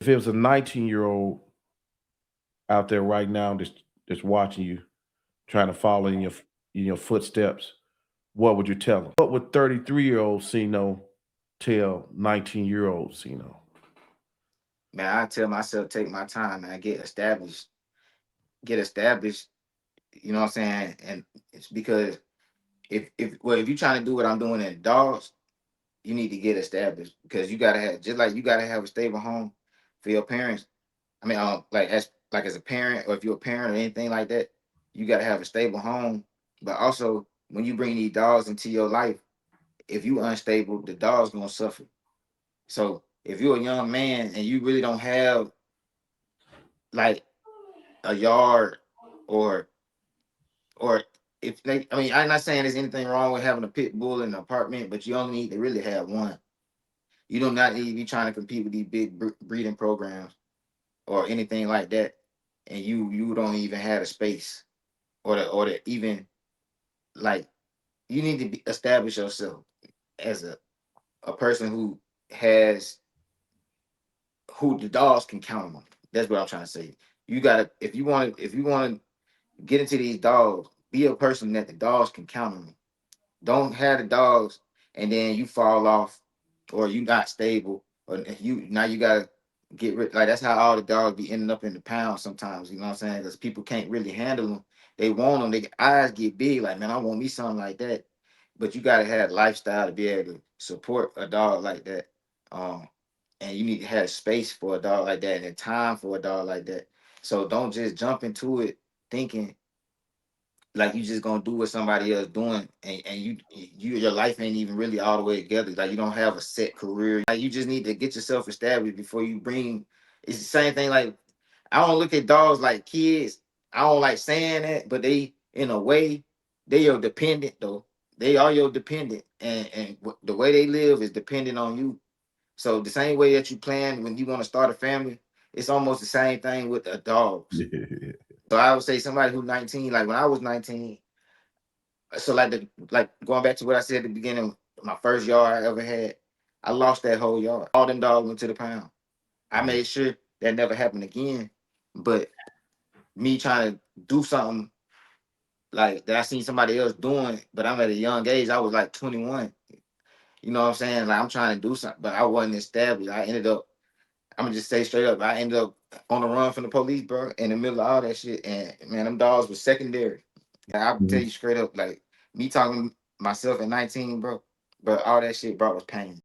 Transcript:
If it was a 19-year-old out there right now that's watching you, trying to follow in your footsteps, what would you tell them? What would 33-year-old Ceno tell 19-year-old Ceno? Man, I tell myself take my time, man, get established. You know what I'm saying? And it's because if you're trying to do what I'm doing in dogs, you need to get established because you gotta have just like you gotta have a stable home for your parents. I mean, as a parent, or if you're a parent or anything like that, you gotta have a stable home. But also, when you bring these dogs into your life, if you unstable, the dog's gonna suffer. So if you're a young man and you really don't have like a yard, or or if they, I mean, I'm not saying there's anything wrong with having a pit bull in an apartment, but you only need to really have one. You do not need to be trying to compete with these big breeding programs or anything like that, and you don't even have a space, or the even, like, you need to establish yourself as a person has who the dogs can count on. That's what I'm trying to say. You gotta, if you want to get into these dogs, be a person that the dogs can count on. Don't have the dogs and then you fall off, or you not stable, or you now you gotta get rid. Like, that's how all the dogs be ending up in the pound sometimes. You know what I'm saying? Because people can't really handle them. They want them. Their eyes get big. Like, man, I want me something like that. But you gotta have lifestyle to be able to support a dog like that. Um, and you need to have space for a dog like that and time for a dog like that. So don't just jump into it thinking like you just gonna do what somebody else doing, and your life ain't even really all the way together. Like, you don't have a set career. Like, you just need to get yourself established before you bring. It's the same thing. Like, I don't look at dogs like kids. I don't like saying that, but they, in a way, they your dependent though. They are your dependent, and the way they live is dependent on you. So the same way that you plan when you want to start a family, it's almost the same thing with the dogs. So I would say somebody who's 19, like when I was 19, so like going back to what I said at the beginning, my first yard I ever had, I lost that whole yard. All them dogs went to the pound. I made sure that never happened again. But me trying to do something like that I seen somebody else doing, but I'm at a young age. I was like 21. You know what I'm saying? Like, I'm trying to do something, but I wasn't established. I ended up, I'm gonna just say straight up, I ended up on the run from the police, bro, in the middle of all that shit. And man, them dogs was secondary. Yeah, I'll tell Mhm. you straight up, like, me talking myself at 19, bro, but all that shit brought was pain.